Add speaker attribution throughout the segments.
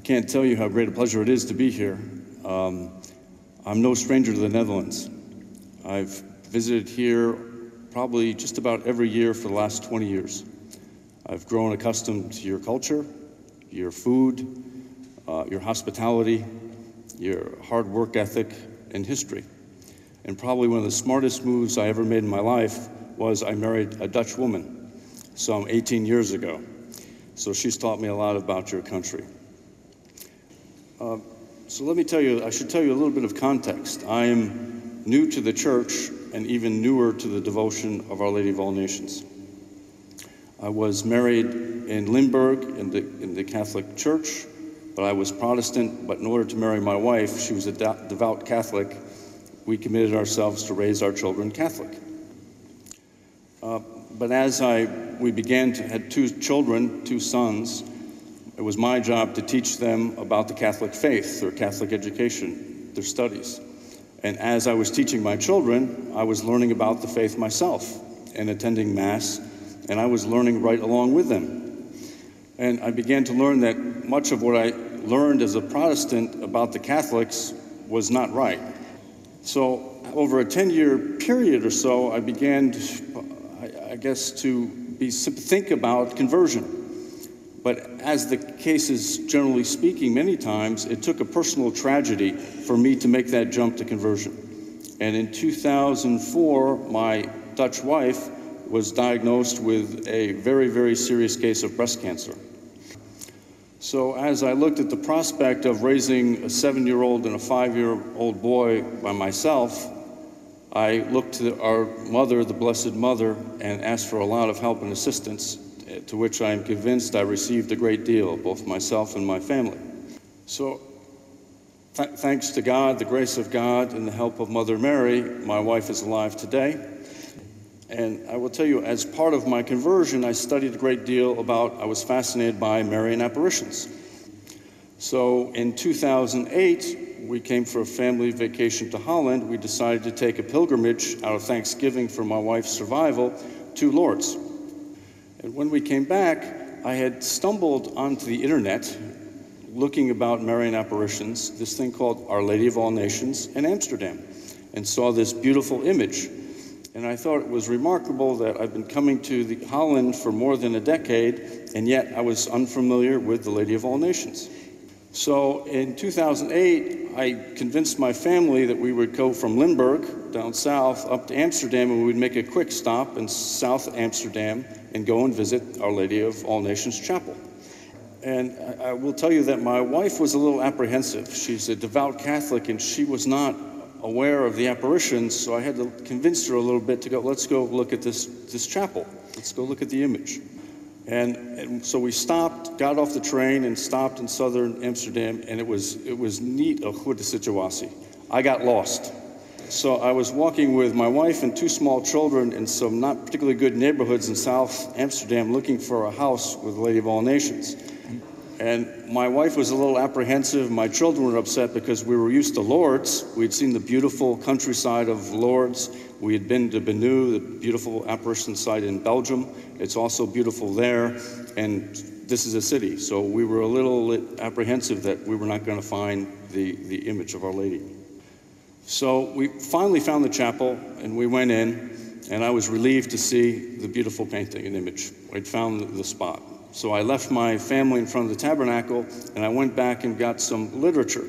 Speaker 1: can't tell you how great a pleasure it is to be here. I'm no stranger to the Netherlands. I've visited here probably just about every year for the last 20 years. I've grown accustomed to your culture, your food, your hospitality, your hard work ethic, and history. And probably one of the smartest moves I ever made in my life was I married a Dutch woman some 18 years ago. So she's taught me a lot about your country. So let me tell you, I should tell you a little bit of context. I am new to the church and even newer to the devotion of Our Lady of All Nations. I was married in Limburg in the Catholic Church, but I was Protestant. But in order to marry my wife, she was a devout Catholic. We committed ourselves to raise our children Catholic. But as we began to had two children, two sons, it was my job to teach them about the Catholic faith, their Catholic education, their studies. And as I was teaching my children, I was learning about the faith myself and attending Mass, and I was learning right along with them. And I began to learn that much of what I learned as a Protestant about the Catholics was not right. So over a 10-year period or so, I began, to think about conversion. But as the case is generally speaking, many times, it took a personal tragedy for me to make that jump to conversion. And in 2004, my Dutch wife was diagnosed with a very, very serious case of breast cancer. So as I looked at the prospect of raising a 7-year-old and a 5-year-old boy by myself, I looked to our mother, the Blessed Mother, and asked for a lot of help and assistance, to which I am convinced I received a great deal, both myself and my family. So thanks to God, the grace of God, and the help of Mother Mary, my wife is alive today. And I will tell you, as part of my conversion, I studied a great deal I was fascinated by Marian apparitions. So in 2008, we came for a family vacation to Holland. We decided to take a pilgrimage out of thanksgiving for my wife's survival to Lourdes. And when we came back, I had stumbled onto the internet looking about Marian apparitions, this thing called Our Lady of All Nations in Amsterdam, and saw this beautiful image. And I thought it was remarkable that I've been coming to Holland for more than a decade, and yet I was unfamiliar with the Lady of All Nations. So in 2008, I convinced my family that we would go from Limburg down south up to Amsterdam, and we would make a quick stop in South Amsterdam and go and visit Our Lady of All Nations Chapel. And I will tell you that my wife was a little apprehensive. She's a devout Catholic, and she was not aware of the apparitions, so I had to convince her a little bit to go, let's go look at this chapel. Let's go look at the image. And so we stopped, got off the train, and stopped in southern Amsterdam, and it was niet een goede situatie. I got lost. So I was walking with my wife and two small children in some not particularly good neighborhoods in South Amsterdam looking for a house with the Lady of All Nations. And my wife was a little apprehensive. My children were upset because we were used to Lourdes. We'd seen the beautiful countryside of Lourdes. We had been to Benu, the beautiful apparition site in Belgium. It's also beautiful there, and this is a city. So we were a little apprehensive that we were not going to find the image of Our Lady. So we finally found the chapel, and we went in, and I was relieved to see the beautiful painting and image. I'd found the spot. So I left my family in front of the tabernacle, and I went back and got some literature.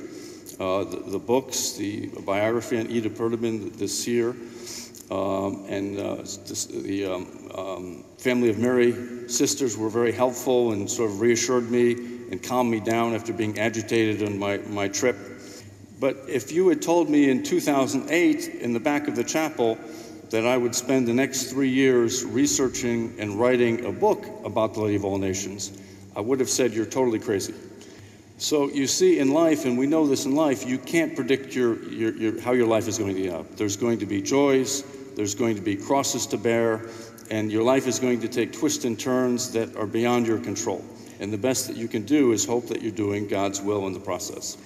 Speaker 1: The books, the biography on Ida Perdeman, the seer, and the Family of Mary sisters were very helpful and sort of reassured me and calmed me down after being agitated on my trip. But if you had told me in 2008 in the back of the chapel that I would spend the next 3 years researching and writing a book about the Lady of All Nations, I would have said you're totally crazy. So you see in life, and we know this in life, you can't predict how your life is going to end. There's going to be joys, there's going to be crosses to bear, and your life is going to take twists and turns that are beyond your control. And the best that you can do is hope that you're doing God's will in the process.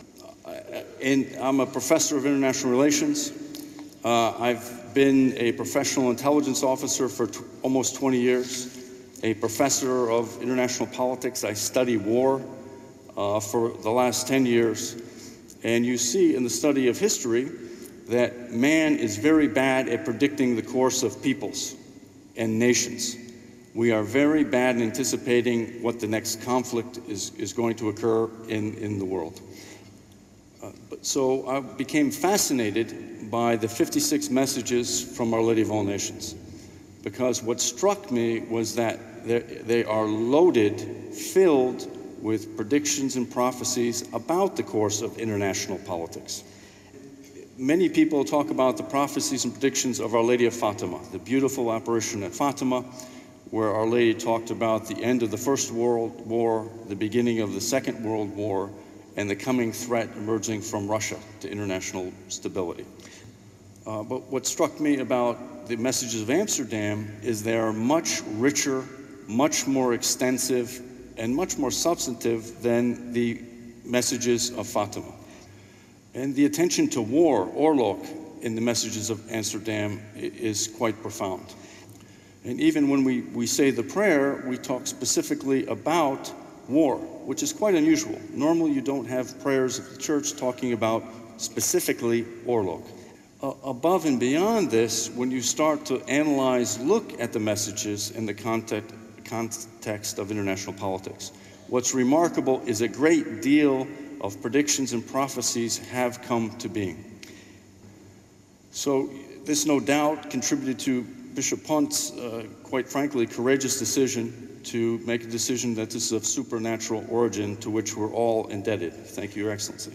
Speaker 1: I'm a professor of international relations. I've been a professional intelligence officer for almost 20 years, a professor of international politics. I study war. for the last 10 years. And you see in the study of history that man is very bad at predicting the course of peoples and nations. We are very bad in anticipating what the next conflict is going to occur in the world. So I became fascinated by the 56 messages from Our Lady of All Nations, because what struck me was that they are loaded, filled with predictions and prophecies about the course of international politics. Many people talk about the prophecies and predictions of Our Lady of Fatima, the beautiful apparition at Fatima, where Our Lady talked about the end of the First World War, the beginning of the Second World War, and the coming threat emerging from Russia to international stability. But what struck me about the messages of Amsterdam is they are much richer, much more extensive, and much more substantive than the messages of Fatima. And the attention to war, Oorlog, in the messages of Amsterdam is quite profound. And even when we say the prayer, we talk specifically about war, which is quite unusual. Normally you don't have prayers of the church talking about specifically Oorlog. Above and beyond this, when you start to analyze, look at the messages in the context of international politics, what's remarkable is a great deal of predictions and prophecies have come to being. So this no doubt contributed to Bishop Punt's, quite frankly, courageous decision to make a decision that this is of supernatural origin to which we're all indebted. Thank you, Your Excellency.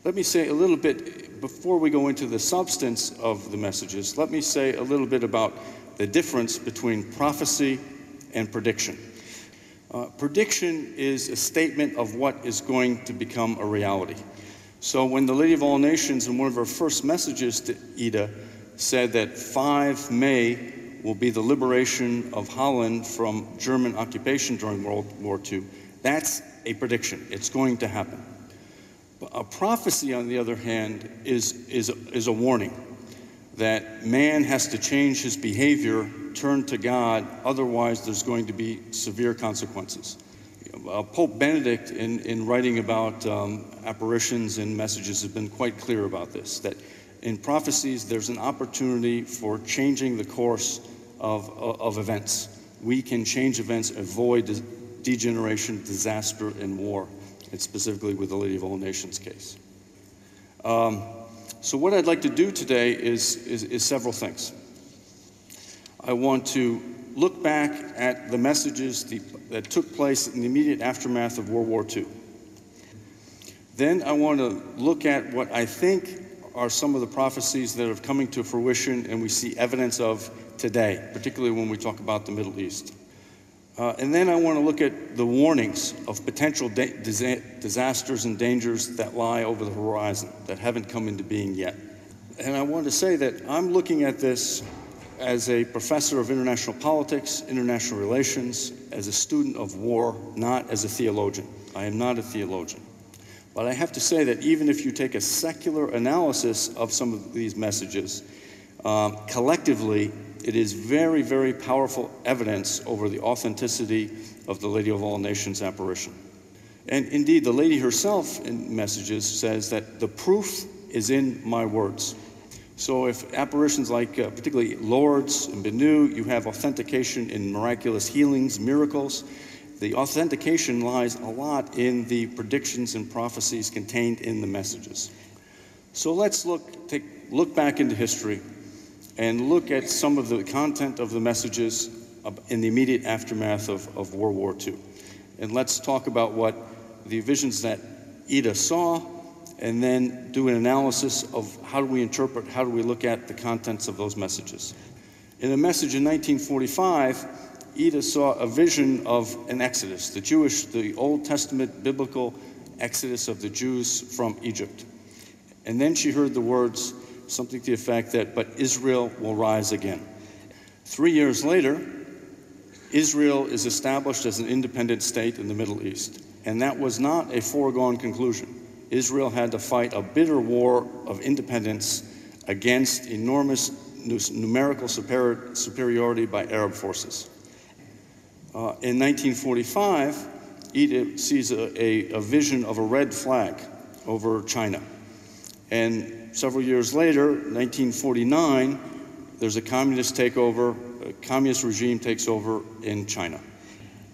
Speaker 1: Let me say a little bit, before we go into the substance of the messages, let me say a little bit about the difference between prophecy and prediction. Prediction is a statement of what is going to become a reality. So when the Lady of All Nations, in one of her first messages to Ida, said that 5 May will be the liberation of Holland from German occupation during World War II, that's a prediction. It's going to happen. But a prophecy, on the other hand, is a warning that man has to change his behavior, turn to God, otherwise there's going to be severe consequences. Pope Benedict, in writing about apparitions and messages, has been quite clear about this, that in prophecies there's an opportunity for changing the course of events. We can change events, avoid degeneration, disaster, and war, and specifically with the Lady of All Nations case. So what I'd like to do today is several things. I want to look back at the messages that took place in the immediate aftermath of World War II. Then I want to look at what I think are some of the prophecies that are coming to fruition and we see evidence of today, particularly when we talk about the Middle East. And then I want to look at the warnings of potential disasters and dangers that lie over the horizon that haven't come into being yet. And I want to say that I'm looking at this as a professor of international politics, international relations, as a student of war, not as a theologian. I am not a theologian. But I have to say that even if you take a secular analysis of some of these messages, collectively, it is very, very powerful evidence over the authenticity of the Lady of All Nations apparition. And indeed, the Lady herself in messages says that the proof is in my words. So if apparitions like particularly Lourdes and Benu, you have authentication in miraculous healings, miracles, the authentication lies a lot in the predictions and prophecies contained in the messages. So let's look back into history and look at some of the content of the messages in the immediate aftermath of World War II. And let's talk about what the visions that Ida saw, and then do an analysis of how do we interpret, how do we look at the contents of those messages. In a message in 1945, Ida saw a vision of an exodus, the Old Testament biblical exodus of the Jews from Egypt. And then she heard the words, something to the effect that, but Israel will rise again. 3 years later, Israel is established as an independent state in the Middle East. And that was not a foregone conclusion. Israel had to fight a bitter war of independence against enormous numerical superiority by Arab forces. In 1945, Ida sees a vision of a red flag over China. And several years later, 1949, there's a communist takeover, a communist regime takes over in China.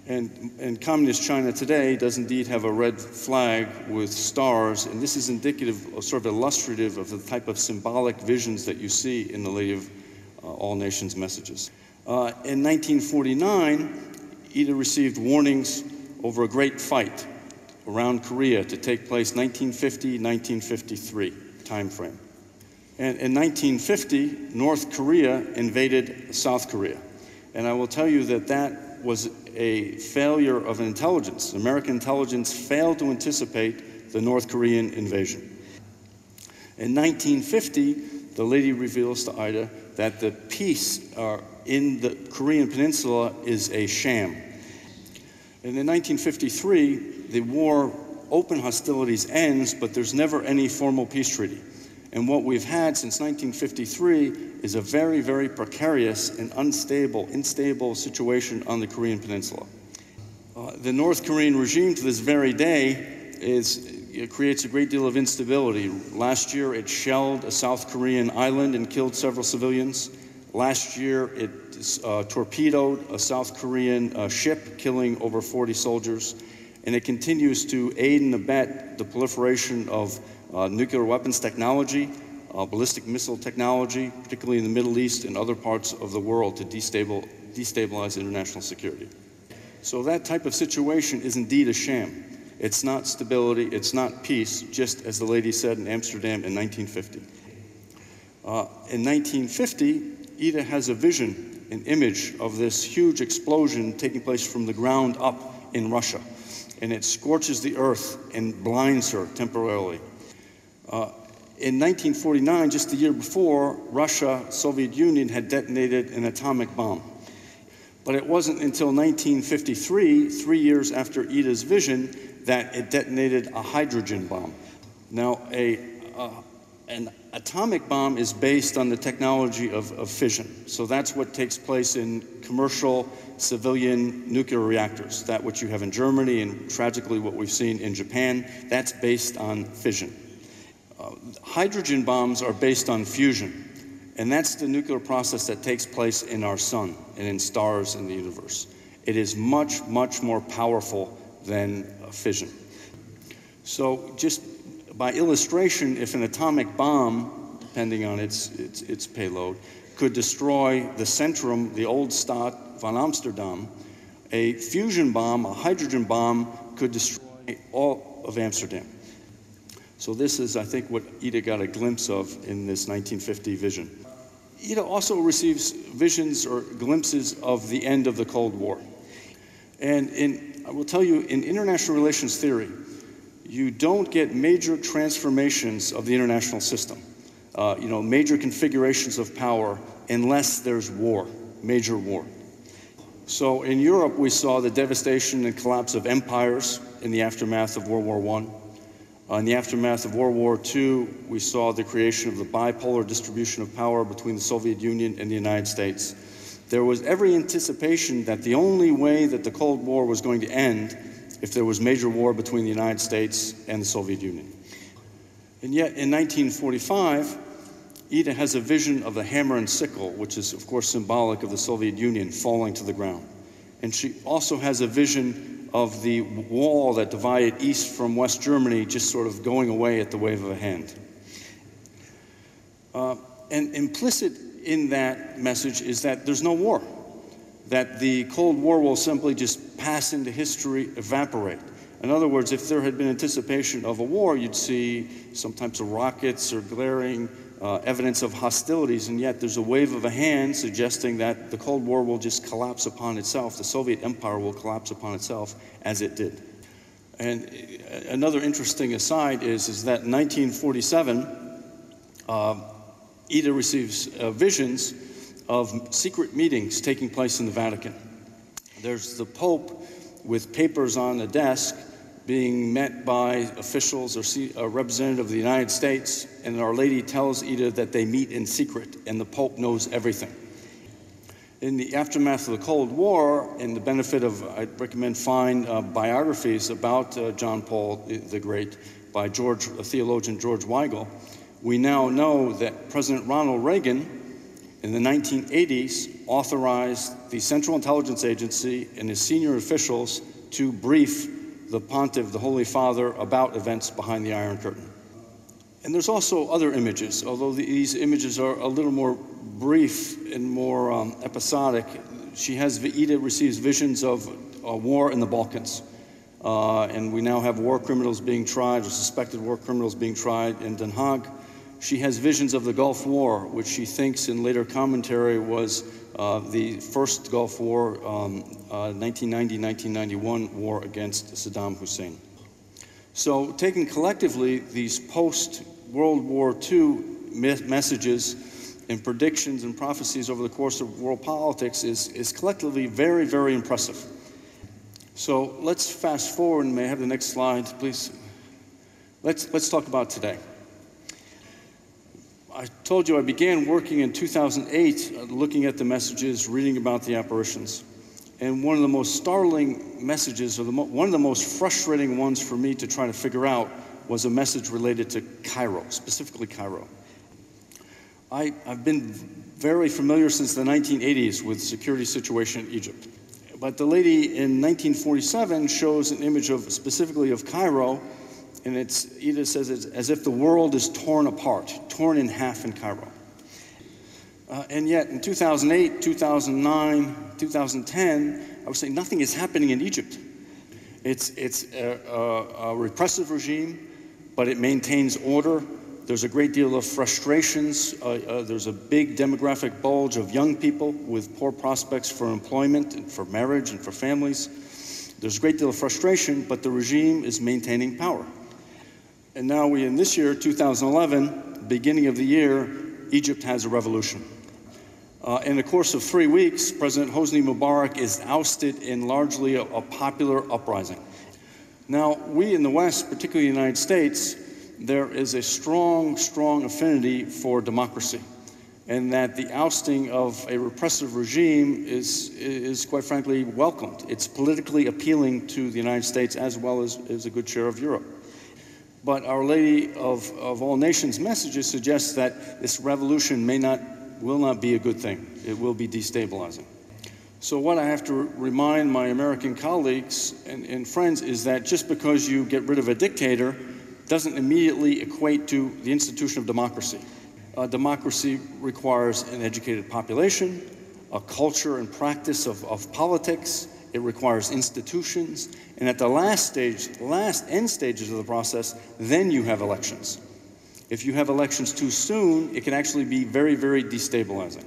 Speaker 1: And communist China today does indeed have a red flag with stars, and this is indicative, sort of illustrative of the type of symbolic visions that you see in the Lady of All Nations messages. In 1949, Ida received warnings over a great fight around Korea to take place 1950-1953 time frame. And in 1950, North Korea invaded South Korea. And I will tell you that that was a failure of intelligence. American intelligence failed to anticipate the North Korean invasion. In 1950, the lady reveals to Ida that the peace in the Korean Peninsula is a sham. And in 1953, the war, open hostilities ends, but there's never any formal peace treaty. And what we've had since 1953 is a very, very precarious and unstable situation on the Korean Peninsula. The North Korean regime to this very day creates a great deal of instability. Last year, it shelled a South Korean island and killed several civilians. Last year, it torpedoed a South Korean ship, killing over 40 soldiers. And it continues to aid and abet the proliferation of nuclear weapons technology, ballistic missile technology, particularly in the Middle East and other parts of the world, to destabilize international security. So that type of situation is indeed a sham. It's not stability, it's not peace, just as the lady said in Amsterdam in 1950. In 1950, Ida has a vision, an image of this huge explosion taking place from the ground up in Russia. And it scorches the earth and blinds her temporarily. In 1949, just the year before, Russia, Soviet Union, had detonated an atomic bomb. But it wasn't until 1953, 3 years after Ida's vision, that it detonated a hydrogen bomb. Now, an atomic bomb is based on the technology of fission. So that's what takes place in commercial civilian nuclear reactors. That which you have in Germany and tragically what we've seen in Japan, that's based on fission. Hydrogen bombs are based on fusion. And that's the nuclear process that takes place in our sun and in stars in the universe. It is much, much more powerful than fission. So just by illustration, if an atomic bomb, depending on its payload, could destroy the centrum, the old Stad von Amsterdam, a fusion bomb, a hydrogen bomb, could destroy all of Amsterdam. So this is, I think, what Ida got a glimpse of in this 1950 vision. Ida also receives visions or glimpses of the end of the Cold War. And I will tell you, in international relations theory, you don't get major transformations of the international system, major configurations of power, unless there's war, major war. So in Europe, we saw the devastation and collapse of empires in the aftermath of World War I. In the aftermath of World War II, we saw the creation of the bipolar distribution of power between the Soviet Union and the United States. There was every anticipation that the only way that the Cold War was going to end if there was major war between the United States and the Soviet Union. And yet, in 1945, Ida has a vision of the hammer and sickle, which is, of course, symbolic of the Soviet Union falling to the ground. And she also has a vision of the wall that divided East from West Germany just sort of going away at the wave of a hand. And implicit in that message is that there's no war, that the Cold War will simply just pass into history, evaporate. In other words, if there had been anticipation of a war, you'd see some types of rockets or glaring evidence of hostilities, and yet there's a wave of a hand suggesting that the Cold War will just collapse upon itself. The Soviet Empire will collapse upon itself, as it did. And another interesting aside is that in 1947, Ida receives visions of secret meetings taking place in the Vatican. There's the Pope with papers on a desk being met by officials or a representative of the United States, and Our Lady tells Ida that they meet in secret, and the Pope knows everything. In the aftermath of the Cold War, and the benefit of, I'd recommend fine biographies about John Paul the Great by theologian George Weigel, we now know that President Ronald Reagan in the 1980s authorized the Central Intelligence Agency and his senior officials to brief the Pontiff, the Holy Father, about events behind the Iron Curtain. And there's also other images, although these images are a little more brief and more episodic. Edith receives visions of a war in the Balkans. And we now have war criminals being tried, or suspected war criminals being tried in Den Haag. She has visions of the Gulf War, which she thinks in later commentary was the first Gulf War, 1990-1991 war against Saddam Hussein. So taken collectively, these post-World War II messages and predictions and prophecies over the course of world politics is collectively very, very impressive. So let's fast forward, and may I have the next slide, please? Let's talk about today. I told you I began working in 2008, looking at the messages, reading about the apparitions. And one of the most startling messages, or one of the most frustrating ones for me to try to figure out, was a message related to Cairo, specifically Cairo. I've been very familiar since the 1980s with the security situation in Egypt. But the lady in 1947 shows an image specifically of Cairo, and Edith says it's as if the world is torn apart, torn in half in Cairo. And yet in 2008, 2009, 2010, I would say nothing is happening in Egypt. It's a repressive regime, but it maintains order. There's a great deal of frustrations. There's a big demographic bulge of young people with poor prospects for employment and for marriage and for families. There's a great deal of frustration, but the regime is maintaining power. And now in this year, 2011, beginning of the year, Egypt has a revolution. In the course of 3 weeks, President Hosni Mubarak is ousted in largely a popular uprising. Now, we in the West, particularly the United States, there is a strong, strong affinity for democracy, and that the ousting of a repressive regime is quite frankly welcomed. It's politically appealing to the United States as well as a good share of Europe. But Our Lady of All Nations messages suggest that this revolution will not be a good thing. It will be destabilizing. So what I have to remind my American colleagues and friends is that just because you get rid of a dictator doesn't immediately equate to the institution of democracy. Democracy requires an educated population, a culture and practice of politics. It requires institutions. And at the last end stages of the process, then you have elections. If you have elections too soon, it can actually be very, very destabilizing.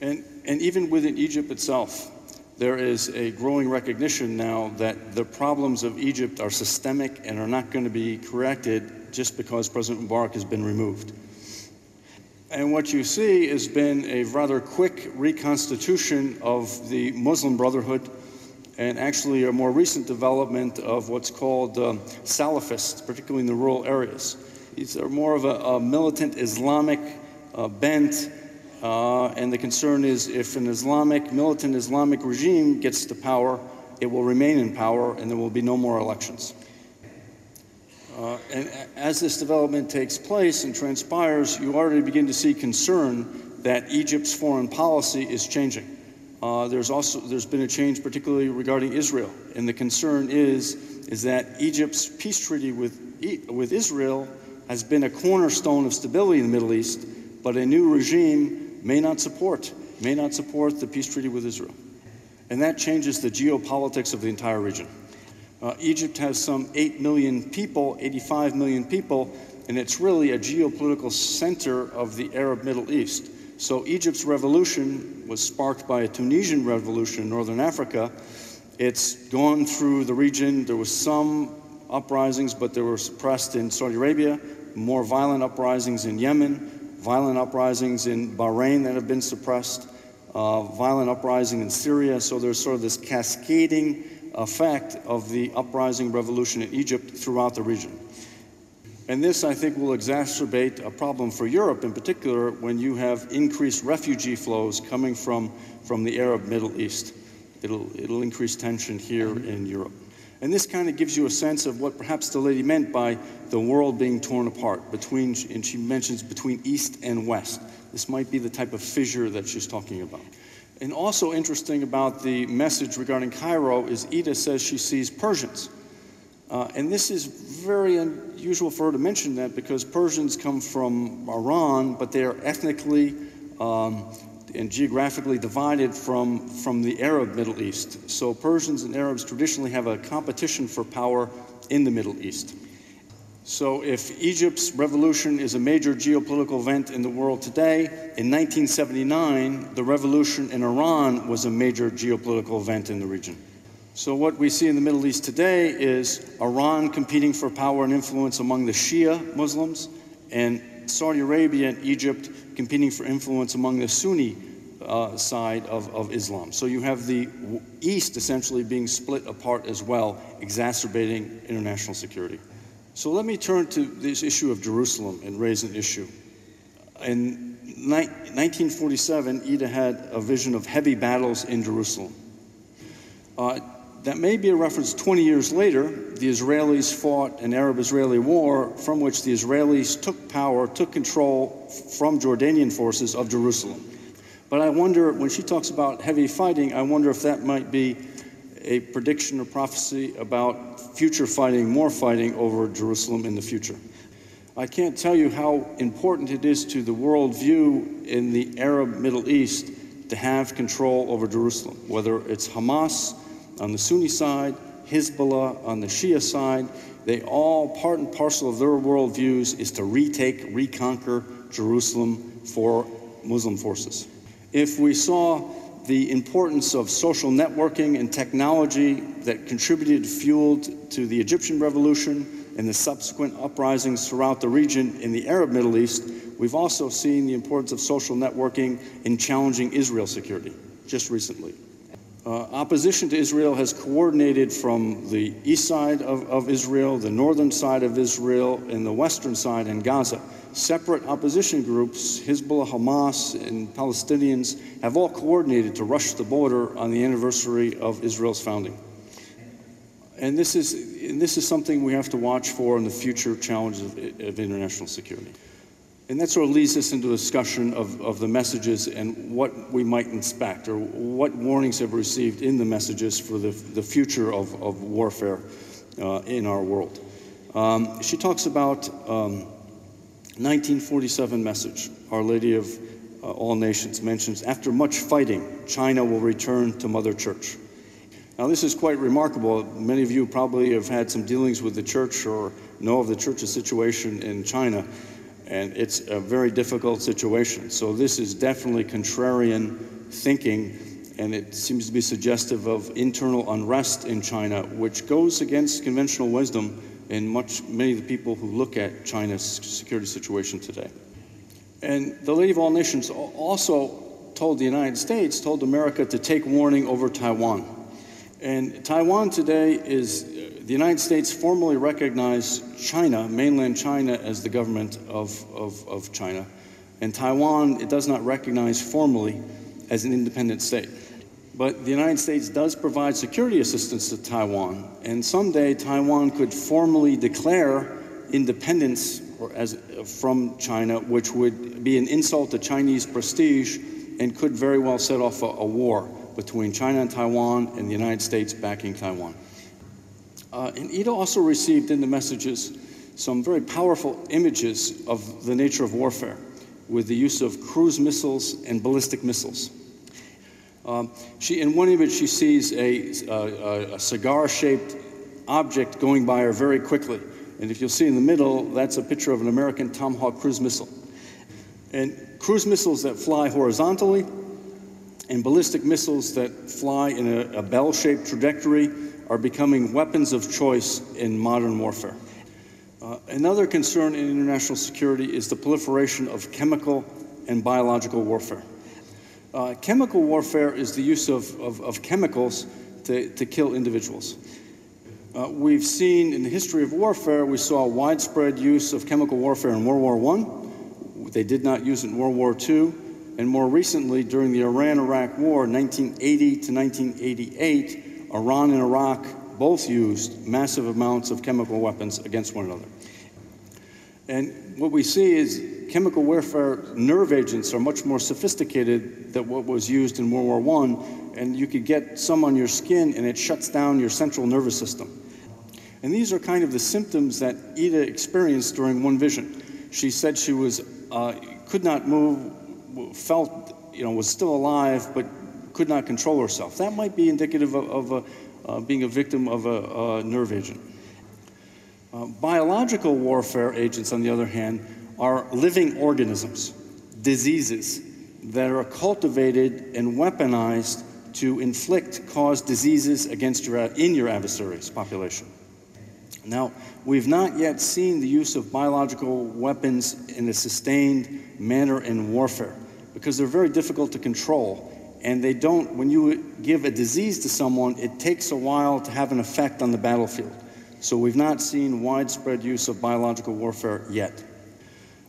Speaker 1: And even within Egypt itself, there is a growing recognition now that the problems of Egypt are systemic and are not going to be corrected just because President Mubarak has been removed. And what you see has been a rather quick reconstitution of the Muslim Brotherhood, and actually a more recent development of what's called Salafists, particularly in the rural areas. These are more of a militant Islamic bent, and the concern is if an militant Islamic regime gets to power, it will remain in power and there will be no more elections. And as this development takes place and transpires, you already begin to see concern that Egypt's foreign policy is changing. There's been a change particularly regarding Israel, and the concern is that Egypt's peace treaty with Israel has been a cornerstone of stability in the Middle East, but a new regime may not support the peace treaty with Israel. And that changes the geopolitics of the entire region. Egypt has some 8 million people, 85 million people, and it's really a geopolitical center of the Arab Middle East. So Egypt's revolution was sparked by a Tunisian revolution in northern Africa. It's gone through the region. There was some uprisings, but they were suppressed in Saudi Arabia, more violent uprisings in Yemen, violent uprisings in Bahrain that have been suppressed, violent uprising in Syria. So there's sort of this cascading effect of the uprising revolution in Egypt throughout the region. And this, I think, will exacerbate a problem for Europe in particular when you have increased refugee flows coming from the Arab Middle East. It'll increase tension here in Europe. And this kind of gives you a sense of what perhaps the lady meant by the world being torn apart between, and she mentions between East and West. This might be the type of fissure that she's talking about. And also interesting about the message regarding Cairo is Ida says she sees Persians. And this is very unusual for her to mention that because Persians come from Iran, but they are ethnically and geographically divided from the Arab Middle East. So Persians and Arabs traditionally have a competition for power in the Middle East. So if Egypt's revolution is a major geopolitical event in the world today, in 1979, the revolution in Iran was a major geopolitical event in the region. So what we see in the Middle East today is Iran competing for power and influence among the Shia Muslims, and Saudi Arabia and Egypt competing for influence among the Sunni side of Islam. So you have the East essentially being split apart as well, exacerbating international security. So let me turn to this issue of Jerusalem and raise an issue. In 1947, Ida had a vision of heavy battles in Jerusalem. That may be a reference 20 years later. The Israelis fought an Arab-Israeli war from which the Israelis took control from Jordanian forces of Jerusalem. But I wonder, when she talks about heavy fighting, I wonder if that might be a prediction or prophecy about future fighting, more fighting over Jerusalem in the future. I can't tell you how important it is to the worldview in the Arab Middle East to have control over Jerusalem, whether it's Hamas on the Sunni side, Hezbollah on the Shia side. They all, part and parcel of their worldviews is to reconquer Jerusalem for Muslim forces. If we saw the importance of social networking and technology that fueled to the Egyptian revolution and the subsequent uprisings throughout the region in the Arab Middle East, we've also seen the importance of social networking in challenging Israel's security just recently. Opposition to Israel has coordinated from the east side of Israel, the northern side of Israel, and the western side in Gaza. Separate opposition groups, Hezbollah, Hamas, and Palestinians, have all coordinated to rush the border on the anniversary of Israel's founding. And this is something we have to watch for in the future challenges of international security. And that sort of leads us into a discussion of the messages and what we might inspect, or what warnings have received in the messages for the future of warfare in our world. She talks about 1947 message, Our Lady of All Nations mentions, after much fighting, China will return to Mother Church. Now this is quite remarkable. Many of you probably have had some dealings with the church or know of the church's situation in China. And it's a very difficult situation. So this is definitely contrarian thinking, and it seems to be suggestive of internal unrest in China, which goes against conventional wisdom in many of the people who look at China's security situation today. And the Lady of All Nations also told America to take warning over Taiwan. And Taiwan today is, the United States formally recognized China, mainland China, as the government of China. And Taiwan, it does not recognize formally as an independent state. But the United States does provide security assistance to Taiwan. And someday Taiwan could formally declare independence from China, which would be an insult to Chinese prestige and could very well set off a war between China and Taiwan and the United States backing Taiwan. And Ida also received in the messages some very powerful images of the nature of warfare with the use of cruise missiles and ballistic missiles. In one image, she sees a cigar-shaped object going by her very quickly. And if you'll see in the middle, that's a picture of an American Tomahawk cruise missile. And cruise missiles that fly horizontally and ballistic missiles that fly in a bell-shaped trajectory are becoming weapons of choice in modern warfare. Another concern in international security is the proliferation of chemical and biological warfare. Chemical warfare is the use of chemicals to kill individuals. We've seen in the history of warfare, we saw widespread use of chemical warfare in World War I. They did not use it in World War II. And more recently, during the Iran-Iraq War, 1980 to 1988, Iran and Iraq both used massive amounts of chemical weapons against one another. And what we see is chemical warfare nerve agents are much more sophisticated than what was used in World War I, and you could get some on your skin and it shuts down your central nervous system. And these are kind of the symptoms that Ida experienced during one vision. She said she was, could not move, felt, was still alive, but could not control herself. That might be indicative of being a victim of a nerve agent. Biological warfare agents, on the other hand, are living organisms, diseases that are cultivated and weaponized to cause diseases in your adversary's population. Now, we've not yet seen the use of biological weapons in a sustained manner in warfare because they're very difficult to control. And they don't, when you give a disease to someone, it takes a while to have an effect on the battlefield. So we've not seen widespread use of biological warfare yet.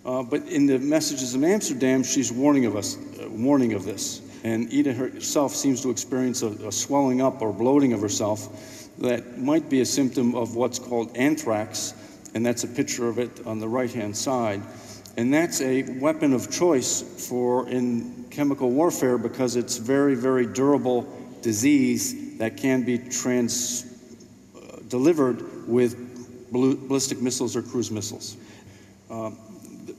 Speaker 1: But in the messages of Amsterdam, she's warning of this. And Ida herself seems to experience a swelling up or bloating of herself that might be a symptom of what's called anthrax, and that's a picture of it on the right-hand side. And that's a weapon of choice in chemical warfare because it's very, very durable disease that can be delivered with ballistic missiles or cruise missiles.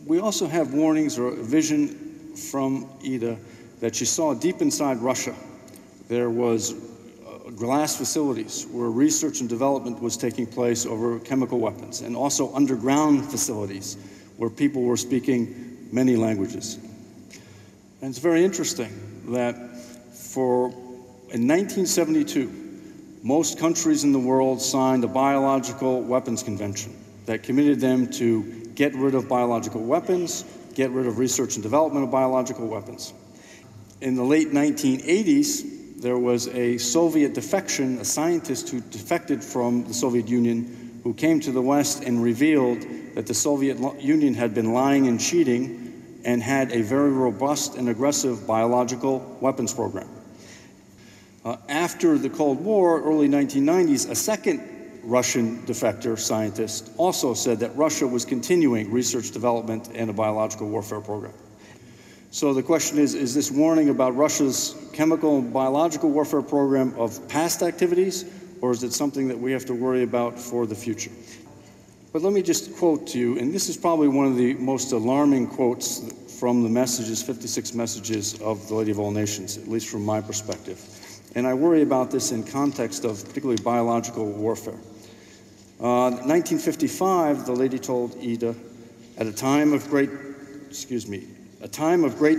Speaker 1: We also have warnings or a vision from Ida that she saw deep inside Russia. There was glass facilities where research and development was taking place over chemical weapons, and also underground facilities where people were speaking many languages. And it's very interesting that in 1972, most countries in the world signed a biological weapons convention that committed them to get rid of biological weapons, get rid of research and development of biological weapons. In the late 1980s, there was a Soviet defection, a scientist who defected from the Soviet Union, who came to the West and revealed that the Soviet Union had been lying and cheating and had a very robust and aggressive biological weapons program. After the Cold War, early 1990s, a second Russian defector scientist also said that Russia was continuing research development and a biological warfare program. So the question is this warning about Russia's chemical and biological warfare program of past activities, or is it something that we have to worry about for the future? But let me just quote to you, and this is probably one of the most alarming quotes from the messages, 56 messages of the Lady of All Nations, at least from my perspective. And I worry about this in context of particularly biological warfare. 1955, the lady told Ida, a time of great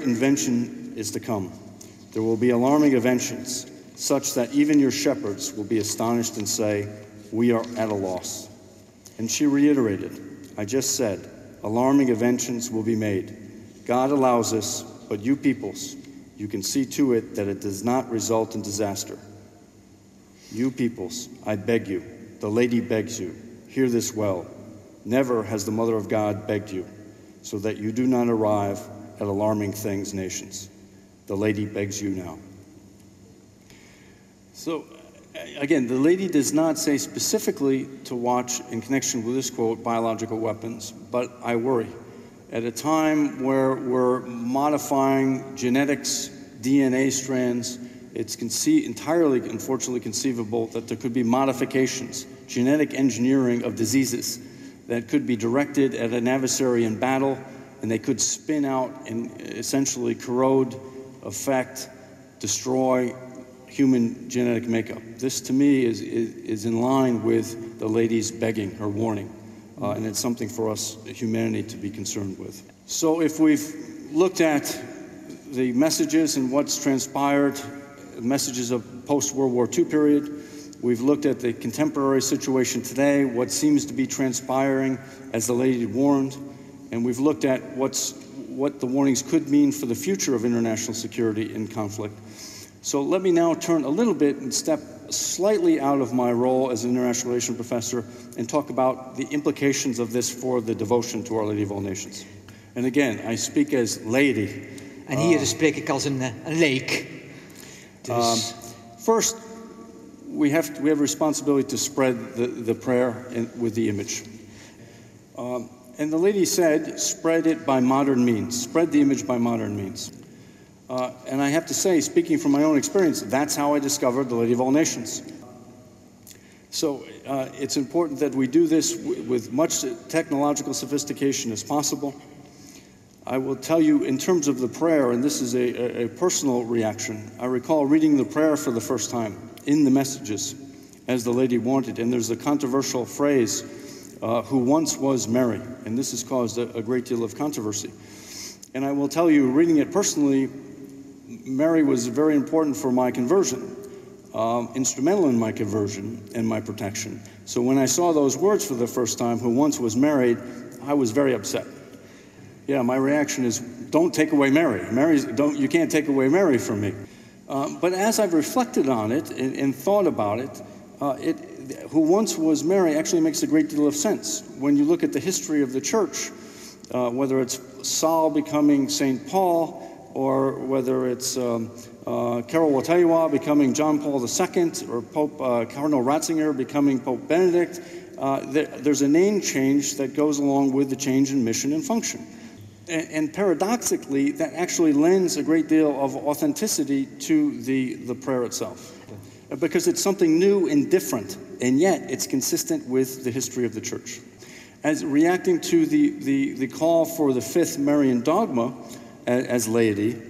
Speaker 1: invention is to come. There will be alarming inventions, such that even your shepherds will be astonished and say, we are at a loss. And she reiterated, I just said, alarming inventions will be made. God allows this, but you peoples, you can see to it that it does not result in disaster. You peoples, I beg you, the lady begs you, hear this well. Never has the Mother of God begged you, so that you do not arrive at alarming things, nations. The lady begs you now. So, again, the lady does not say specifically to watch in connection with this quote, biological weapons, but I worry. At a time where we're modifying genetics, DNA strands, it's entirely, unfortunately, conceivable that there could be modifications, genetic engineering of diseases that could be directed at an adversary in battle, and they could spin out and essentially corrode, affect, destroy human genetic makeup. This, to me, is in line with the lady's begging, her warning, and it's something for us, humanity, to be concerned with. So if we've looked at the messages and what's transpired, messages of post-World War II period, we've looked at the contemporary situation today, what seems to be transpiring as the lady warned, and we've looked at what the warnings could mean for the future of international security in conflict. So let me now turn a little bit and step slightly out of my role as an international relations professor and talk about the implications of this for the devotion to Our Lady of All Nations. And again, I speak as laity.
Speaker 2: En hier spreek ik als een leek. Dus...
Speaker 1: First, we have a responsibility to spread the prayer with the image. And the lady said, spread it by modern means. Spread the image by modern means. And I have to say, speaking from my own experience, that's how I discovered the Lady of All Nations. So it's important that we do this with much technological sophistication as possible. I will tell you in terms of the prayer, and this is a personal reaction, I recall reading the prayer for the first time in the messages as the lady wanted, and there's a controversial phrase, who once was Mary, and this has caused a great deal of controversy. And I will tell you, reading it personally, Mary was very important for my conversion, instrumental in my conversion and my protection. So when I saw those words for the first time, who once was married, I was very upset. Yeah, my reaction is, don't take away Mary. You can't take away Mary from me. But as I've reflected on it and thought about it, who once was Mary actually makes a great deal of sense. When you look at the history of the church, whether it's Saul becoming St. Paul, or whether it's Cairo becoming John Paul II, or Pope Cardinal Ratzinger becoming Pope Benedict, there's a name change that goes along with the change in mission and function. And paradoxically, that actually lends a great deal of authenticity to the prayer itself. Because it's something new and different, and yet it's consistent with the history of the church. As reacting to the call for the fifth Marian dogma as laity,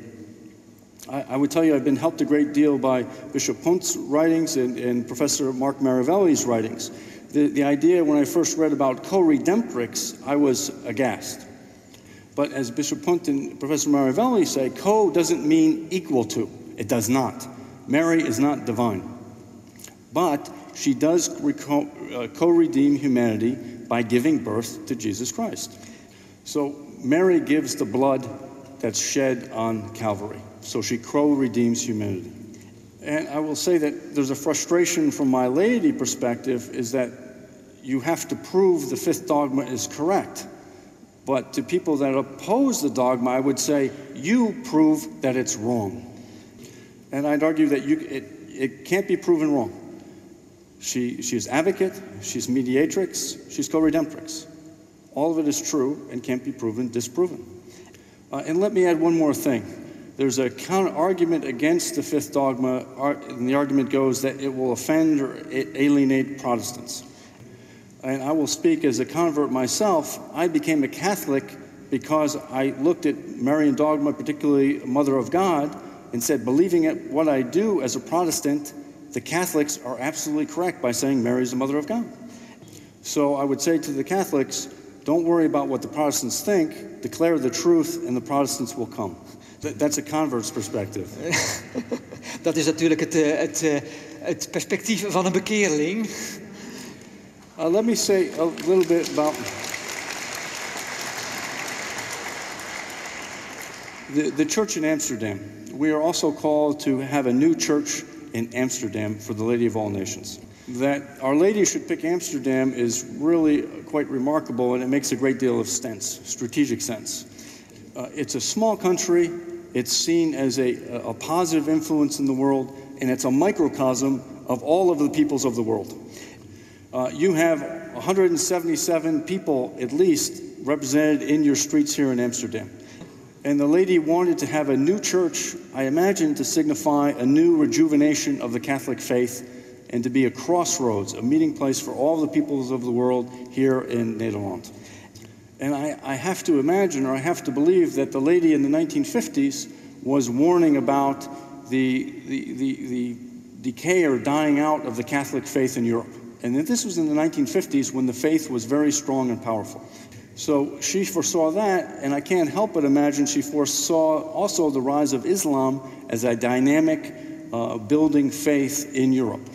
Speaker 1: I would tell you I've been helped a great deal by Bishop Punt's writings and Professor Mark Maravelli's writings. The idea, when I first read about co-redemptrix, I was aghast. But as Bishop Punt and Professor Maravelli say, co doesn't mean equal to. It does not. Mary is not divine. But she does co-redeem humanity by giving birth to Jesus Christ. So Mary gives the blood that's shed on Calvary. So she co-redeems humanity. And I will say that there's a frustration from my laity perspective is that you have to prove the fifth dogma is correct. But to people that oppose the dogma, I would say, you prove that it's wrong. And I'd argue that it can't be proven wrong. She's advocate, she's mediatrix, she's co-redemptrix. All of it is true and can't be disproven. And let me add one more thing. There's a counter-argument against the fifth dogma, and the argument goes that it will offend or alienate Protestants. And I will speak as a convert myself. I became a Catholic because I looked at Marian dogma, particularly Mother of God, and said, believing it, what I do as a Protestant, the Catholics are absolutely correct by saying Mary is the Mother of God. So I would say to the Catholics, don't worry about what the Protestants think, declare the truth and the Protestants will come. That's a convert's perspective.
Speaker 2: Dat is natuurlijk het perspectief van een bekeerling.
Speaker 1: Let me say a little bit about the church in Amsterdam. We are also called to have a new church in Amsterdam for the Lady of All Nations. That Our Lady should pick Amsterdam is really quite remarkable, and it makes a great deal of sense, strategic sense. It's a small country, it's seen as a positive influence in the world, and it's a microcosm of all of the peoples of the world. You have 177 people, at least, represented in your streets here in Amsterdam. And the lady wanted to have a new church, I imagine, to signify a new rejuvenation of the Catholic faith and to be a crossroads, a meeting place for all the peoples of the world here in Nederland. And I have to imagine, or I have to believe, that the lady in the 1950s was warning about the decay or dying out of the Catholic faith in Europe. And that this was in the 1950s when the faith was very strong and powerful. So she foresaw that, and I can't help but imagine she foresaw also the rise of Islam as a dynamic building faith in Europe.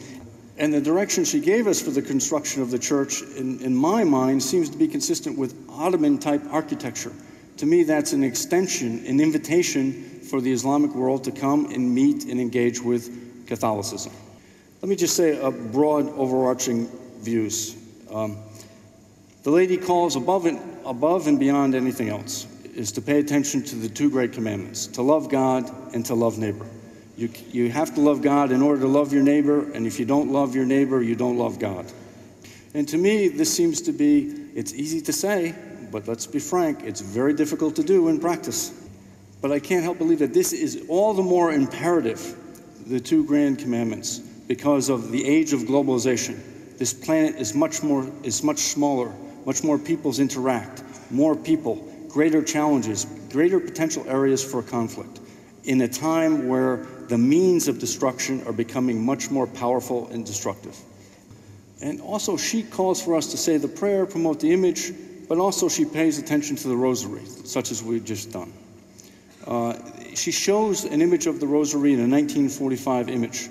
Speaker 1: And the direction she gave us for the construction of the church, in my mind, seems to be consistent with Ottoman-type architecture. To me, that's an extension, an invitation for the Islamic world to come and meet and engage with Catholicism. Let me just say a broad overarching views. The Lady calls above and beyond anything else is to pay attention to the two great commandments, to love God and to love neighbor. You have to love God in order to love your neighbor, and if you don't love your neighbor, you don't love God. And to me, this seems to be, it's easy to say, but let's be frank, it's very difficult to do in practice. But I can't help believe that this is all the more imperative, the two grand commandments, because of the age of globalization. This planet is much smaller, much more peoples interact, more people, greater challenges, greater potential areas for conflict, in a time where the means of destruction are becoming much more powerful and destructive. And also she calls for us to say the prayer, promote the image, but also she pays attention to the Rosary, such as we've just done. She shows an image of the Rosary in a 1945 image,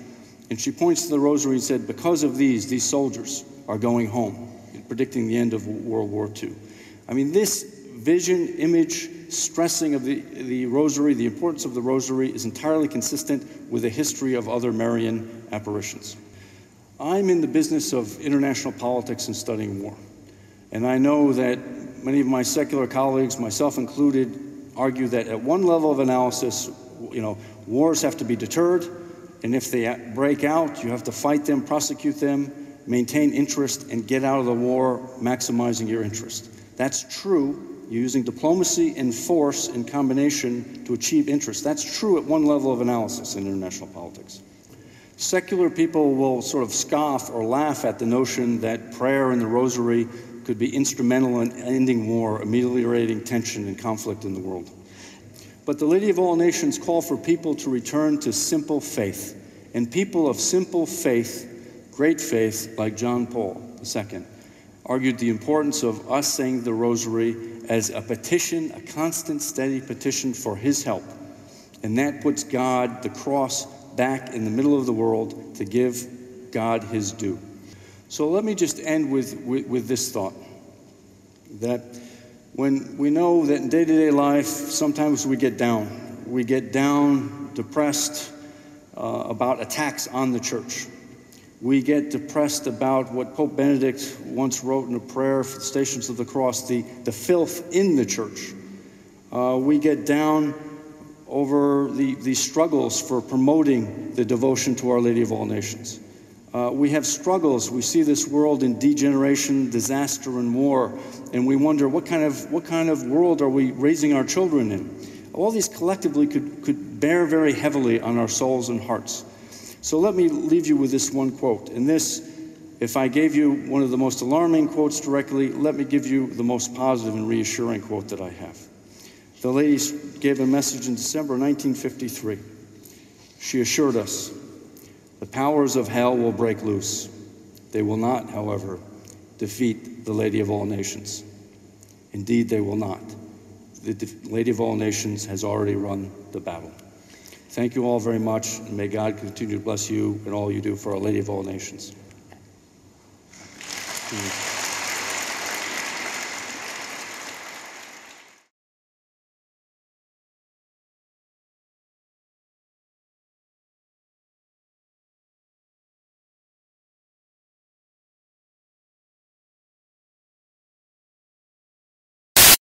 Speaker 1: and she points to the Rosary and said, because of these soldiers are going home, predicting the end of World War II. I mean, this vision, image, stressing of the Rosary, the importance of the Rosary, is entirely consistent with the history of other Marian apparitions. I'm in the business of international politics and studying war. And I know that many of my secular colleagues, myself included, argue that at one level of analysis, wars have to be deterred, and if they break out, you have to fight them, prosecute them, maintain interest, and get out of the war, maximizing your interest. That's true. You're using diplomacy and force in combination to achieve interest. That's true at one level of analysis in international politics. Secular people will sort of scoff or laugh at the notion that prayer and the Rosary could be instrumental in ending war, ameliorating tension and conflict in the world. But the Lady of All Nations call for people to return to simple faith. And people of simple faith, great faith, like John Paul II, argued the importance of us saying the Rosary as a petition, a constant, steady petition for his help. And that puts God, the cross, back in the middle of the world to give God his due. So let me just end with this thought, that when we know that in day-to-day life, sometimes we get down. We get down, depressed about attacks on the church. We get depressed about what Pope Benedict once wrote in a prayer for the Stations of the Cross, the filth in the church. We get down over the struggles for promoting the devotion to Our Lady of All Nations. We have struggles. We see this world in degeneration, disaster, and war, and we wonder what kind of world are we raising our children in? All these collectively could bear very heavily on our souls and hearts. So let me leave you with this one quote. And this, if I gave you one of the most alarming quotes directly, let me give you the most positive and reassuring quote that I have. The lady gave a message in December 1953. She assured us, the powers of hell will break loose. They will not, however, defeat the Lady of All Nations. Indeed, they will not. The Lady of All Nations has already run the battle. Thank you all very much, and may God continue to bless you and all you do for Our Lady of All Nations.